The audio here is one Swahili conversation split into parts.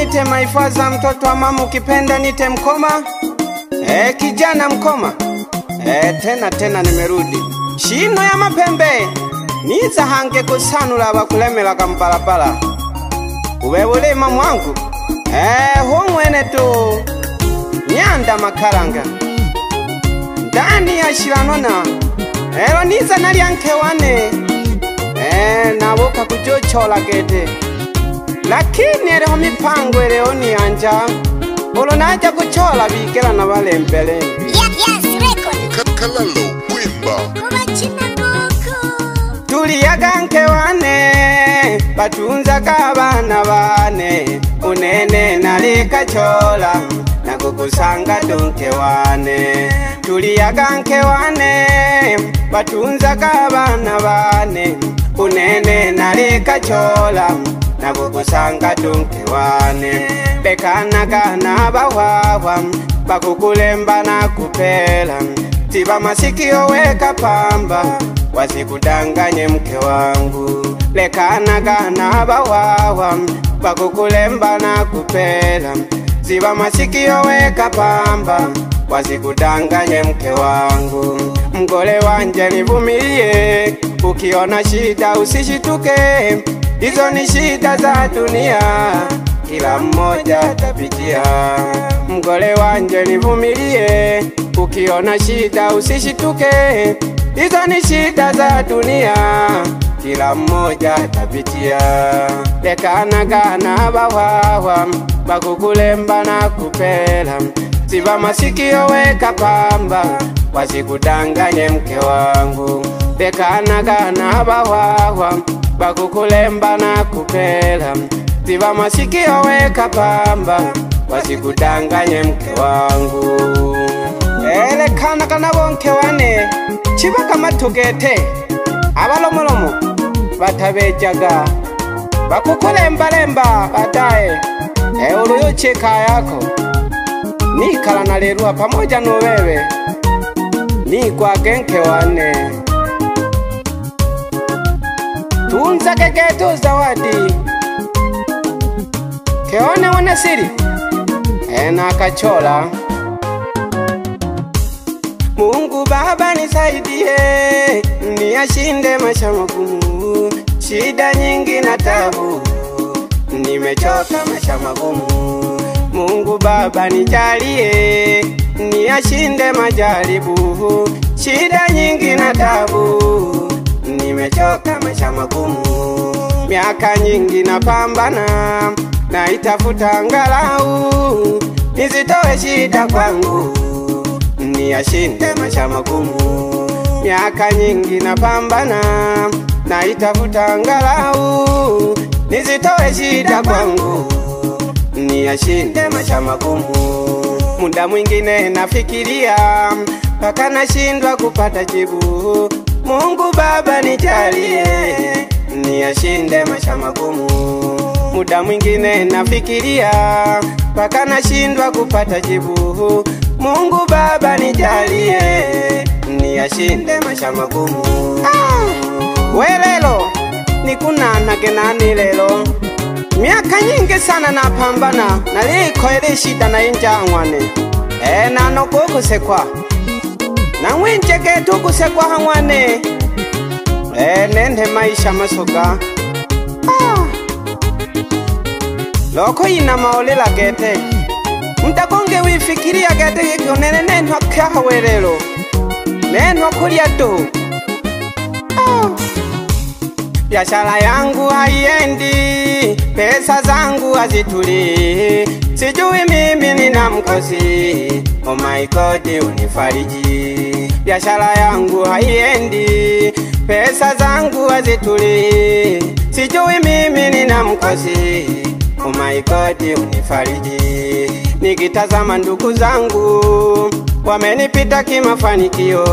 nite Maifaza, mtoto wa mama, ukipenda nite Mkoma. Kijana Mkoma. Tena nimerudi. Shino ya mapembe. Niza hange kusanula bakulemela kambalabala. Uwewule mamwangu. Humwene tu. Nyanda makaranga. Ndani ya shiranona. Ero niza nalianke wane. Nawoka kujochola gete. Lakini ereho mipango ereo ni anja. Olo naja kuchola bigela na wale mbele. Yes, record. Kalalo Kwimba. Kubachina moko. Tuliyaga nke wane, batunza kabana bane. Unene nalika chola, na kukusanga dunke wane. Tuliyaga nke wane, batunza kabana bane. Unene nalika chola, na kukusanga dunke wane. Bekana bawawa, bakukulemba na kupela. Tiba masikio weka pamba, wasikudanganye mke wangu. Lekana bawawa, bakukulemba na kupela. Tiba masikio weka pamba, wasikudanganye mke wangu. Mgole wanje nivumilie, ukiona shida usishituke. Hizo ni shida za dunia, kila mmoja tapitia. Mgole wanje nivumilie, ukiona shida usishituke. Hizo ni shida za dunia, kila mmoja tapitia. Lekana bawawa, bakukulemba na kupela. Tiba masikio weka pamba, wasikudanganye mke wangu. Lekana bawawa, bakukulemba na kupela. Tiba masikio weka pamba, wasikudanganye mke wangu. Lekana bonke wane, chibaka matugete. Abalomolomo batabejaga, bakukulemba batae. Uluyo cheka yako nikala nalerua pamoja no wewe, ni kwa genke wane. Tunza keketo zawadi, keone wana siri na kachola. Mungu Baba nisaidie, niyashinde maisha magumu. Shida nyingi na tabu, nimechoka maisha magumu. Mungu Baba nijalie, niyashinde majaribu. Shida nyingi na tabu, nimechoka maisha magumu. Miaka nyingi napambana, naitafuta angalau nizitoe shida kwangu, niyashinde maisha magumu. Miaka nyingi napambana, naitafuta angalau nizitoe shida kwangu, niyashinde maisha magumu. Muda mwingine nafikiria, mpaka nashindwa kupata jibu. Mungu Baba nijalie, niyashinde maisha magumu. Muda mwingine nafikiria, mpaka nashindwa kupata jibu. Mungu Baba nijalie, niyashinde maisha magumu. Welelo nikunana genani lelo, miaka nyingi sana napambana, naliko ile shida na injangwane. Nano kukusekwa, na mwenje ketu kusekwa hangwane. Nende maisha masoga. Loko ina maolela gete, mtakonge wifikiria gete yekyo nene kaha welelo, neno kulia tu. Biashara yangu haiendi, pesa zangu hazituli. Sijui mimi nina mkosi, oh my God unifariji. Biashara yangu haiendi, pesa zangu hazituli. Sijui mimi nina mkosi, oh my God unifariji. Nikitazama ndugu zangu, wamenipita kimafanikio.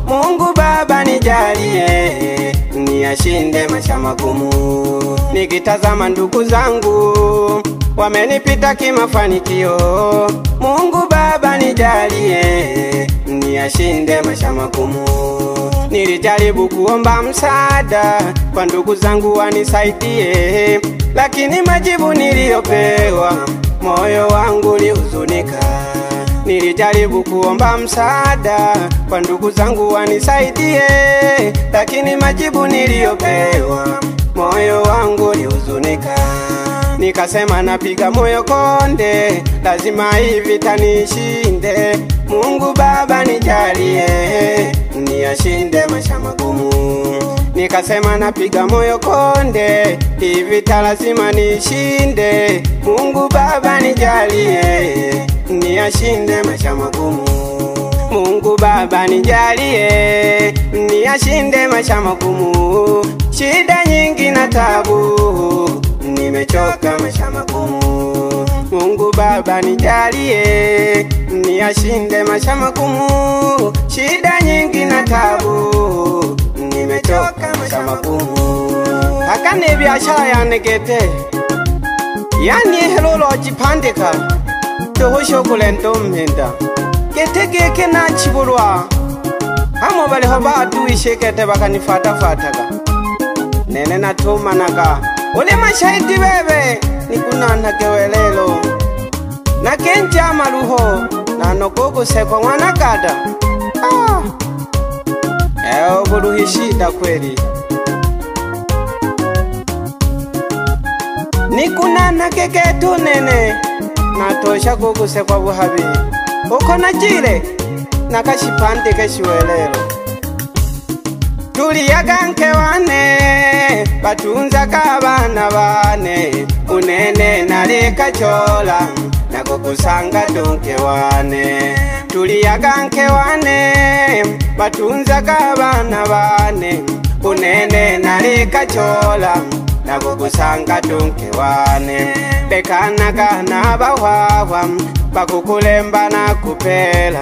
Mungu Baba nijalie, niyashinde maisha magumu. Nikitazama ndugu zangu, wamenipita kimafanikio. Mungu Baba nijalie, niyashinde maisha magumu. Nilijaribu kuomba msaada kwa ndugu zangu wanisaidie, lakini majibu niliyopewa moyo wangu ulihuzunika. Nilijaribu kuomba msaada kwa ndugu zangu wanisaidie, lakini majibu niliyopewa moyo wangu ulihuzunika. Nikasema napiga moyo konde, lazima hii vita nishinde. Mungu Baba nijalie, niyashinde maisha magumu. Nikasema napiga moyo konde, hii vita lazima nishinde. Mungu Baba nijalie, niyashinde maisha magumu. Mungu Baba nijalie, niyashinde maisha magumu. Shida nyingi na tabu, nimechoka maisha magumu. Mungu Baba nijalie, niyashinde maisha magumu. Shida nyingi na tabu, nimechoka maisha magumu. Akane biashara yanegete, yani helolo jipandika, tohosho kulendo mpenda. Getege kena chiburwa, hamo bali hoba adu ishekete bakanifata-fataga. Nene natuma naga, ule mashahidi bebe, nikuna gewelelo. Na kenja maluho, na nogogo seko mwanakada. Buruhishida kweli. Nikuna keketu nene, natosha kuguse kwa buhabi. Uko najire, nakashipande keshiwelelo. Tuliyaga nke wane, batunza kabana bane. Unene naleka chola, nakukusanga dunke wane. Tuliyaga nke wane, batunza kabana bane. Unene naleka chola, nakukusanga dunke wane. Bekanaga na bawawa, bakukulemba na kupela.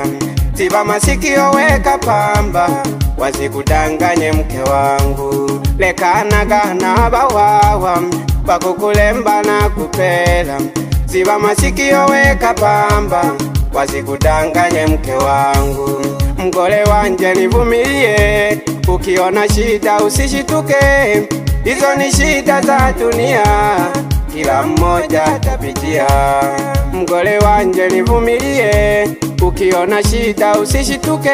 Tiba masikio weka pamba, wasikudanganye mke wangu. Lekanaga na bawawa, bakukulemba na kupela. Tiba masikio weka pamba, wasikudanganye mke wangu. Mgole wanje nivumilie, ukiona shida usishituke. Hizo ni shida za dunia, kila mmoja atapitia. Mgole wanje nivumilie, ukiona shida usishituke.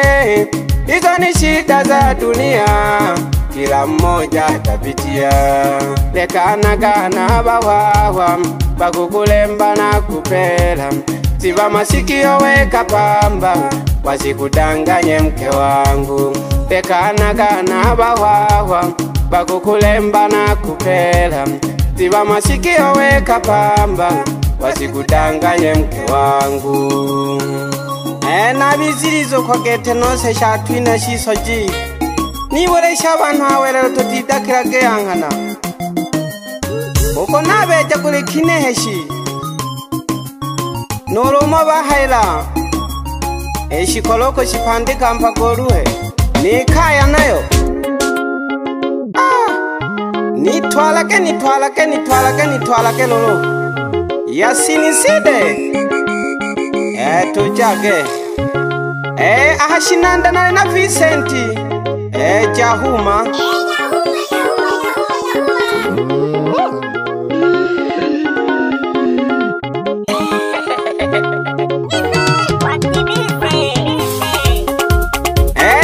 Hizo ni shida za dunia, kila mmoja atapitia. Lekanaga na bawawa, bakukulemba na kupela. Tiba masikio weka pamba, wasikudanganye mke wangu. Lekanaga na bawawa, bakukulemba na kupela. Tiba masikio weka pamba, wasikudanganye mke wangu. Na bizirizo kwa gete nose shatwina shisoji. Niwele shabantu hawelelo tutidakira geyangana. Uko nabeja kule kineheshi, Nurumo bahaila, shikoloko shipandika mpagoruhe. Nikaya nayo, nitwalake lolo. Yasiniside, tujage. Ahashinanda na Vicenti, Jahuma.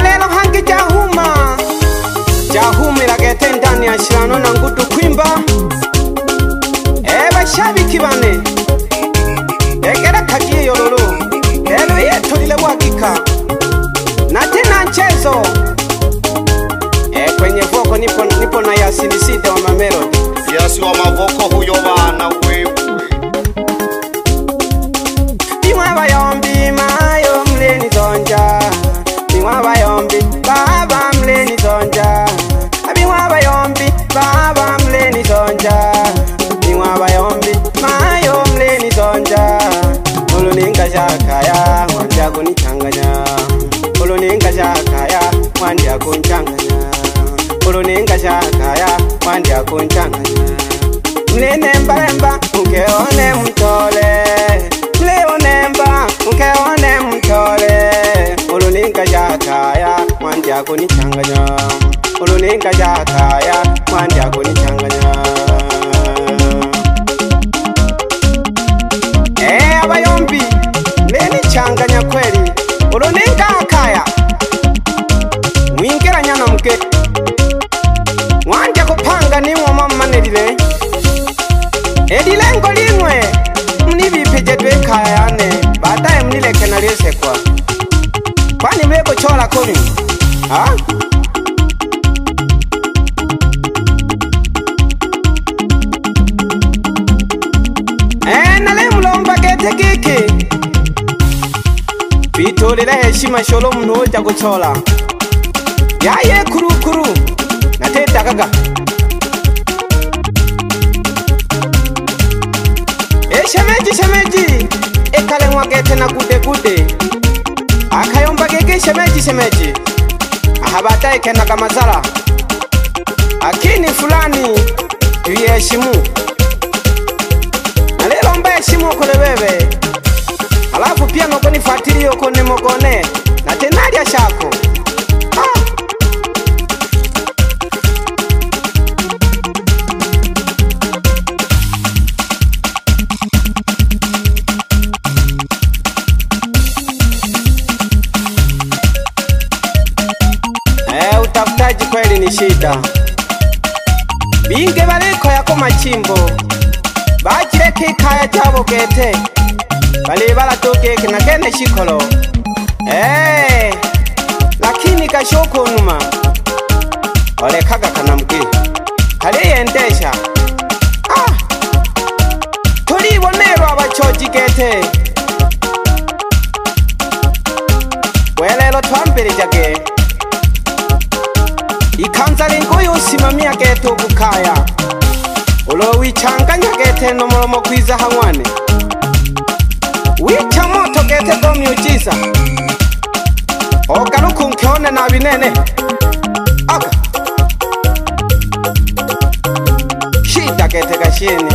Lelo hangi Jahuma. Jahuma ilagete ndani ya shirano na ngutu kwimba. Bashabiki bane, egera kagiye yororo. Lelo yetu lile wakika, na tena mchezo. Kwenye voko nipo na Yasiniside wa Mamelodi. Yasi wa mavoko huyo bana wewe. Biwa yombi mayo mleni zonja. Biwa yombi baba mleni zonja. Biwa yombi baba mleni zonja. Biwa yombi mayo mleni zonja. Uluninga shakaya wanja kunichanganya. Uluninga shakaya wanja kunchanganya. Uluninga shakaya wanja kunchanganya. Mlenemba ukeone mtole. Mleonemba ukeone mtole. uluninga jakaya mwandi akunichanganya uluninga jakaya mwandi akunichanganya abayombi leni changanya kweli uluninga akaya mwingeranya na mke mwandi akupanga nimwe mamanelile elilengo limwe mnibipejedwe kayane baadaye mnileke nalyesekwa kwani mleko chola kumi ha? Nale mulomba gete kiki bitolera heshima sholo muntu oja guchola yaye kuru natetakaga shemeji ekale mwagete na gude akayomba gege shemeji ahabataye kena kamazara akini fulani tuyeshimu nalelomba heshimu kule wewe alafu pia noko nifuatilie uko nimogone na tenalia shako utafutaji kweli ni shida binge baliko yako machimbo bajireke kaya jabo gete bali balatokeke na kene shikolo lakini kashoko numa ole kaga kanamgi kaliyendesha tulibonero abachoji gete welelo twambere jage ikanza lingoyo usimamia gete ubukaya ulo wichanganya gete no molomo kwiza hangwane wicha moto gete go miujiza ogaruka unkeone na binene aka shida gete gashini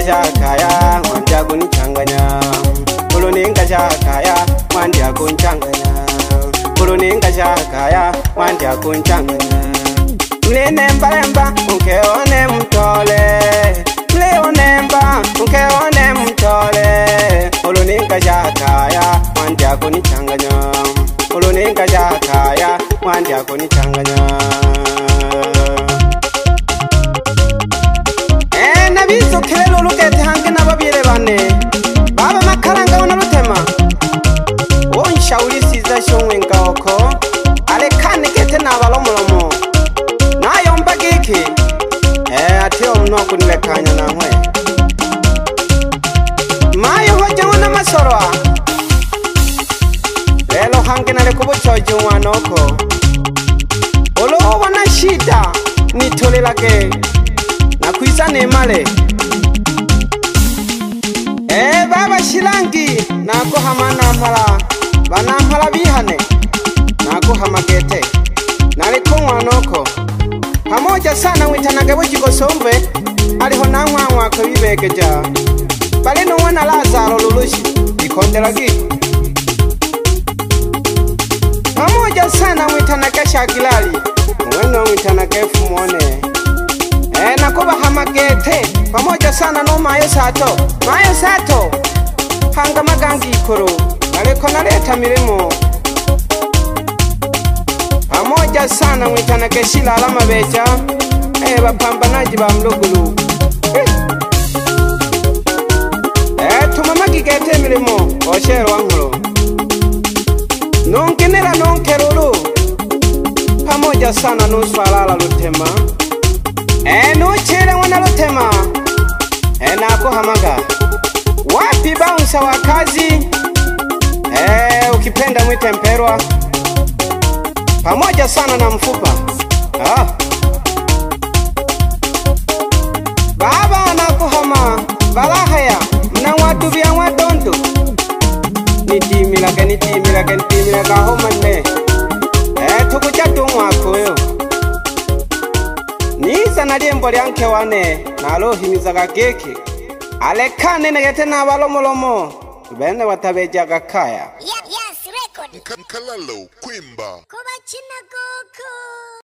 jakaya mwandi akunichanganya uluninga jakaya mwandi akunchanganya uluninga jakaya mwandi akunchanganya mlenembalemba unkeone mtole mleonemba unkeone mtole uluninga jakaya mwandi akunichanganya uluninga jakaya mwandi akunichanganya nabizo kelo lukete hange nababire bane baba makaranga wana lutema onshaurisiza shongwe ngako alekane kete nabalomolomo nayomba giki atyo mnoko nilekanya namwe mayo hoje wana masorwa lelo hange nale kubuchoje wanoko olo wana shida nitolelake nakwiza nemale baba shilangi nako hamana mpala banampala bihane nako hamagete naliko mwanoko pamoja sana witanage bujigosombe aliho namwamwa ko bibegeja bale no wana Lazaro lulushi ikonderagi pamoja sana witanage shakilali mweno witanage fumone nakuba hamagete pamoja sana no mayo sato hanga magangi ikoro aleko naleta mirimo pamoja sana mwitana keshila alama beja bapambanaji ba mlugulu tumamagi gete mirimo oshero wangulo nonkenera nonkerulu pamoja sana nuswalala lutema nuchere wana lutema nako hamaga wapi bouncer wa kazi ukipenda mwitemperwa pamoja sana na mfupa. Baba anakuhama balahaya mna watu vya watonto nitimila homane tukuchatu mwakoyo niza na liembo lyanke wane nalohimizaga keke alekane negete na balomolomo bene watabejaga kaya. Yes, record. Nkalalo Kwimba Kuba china koko.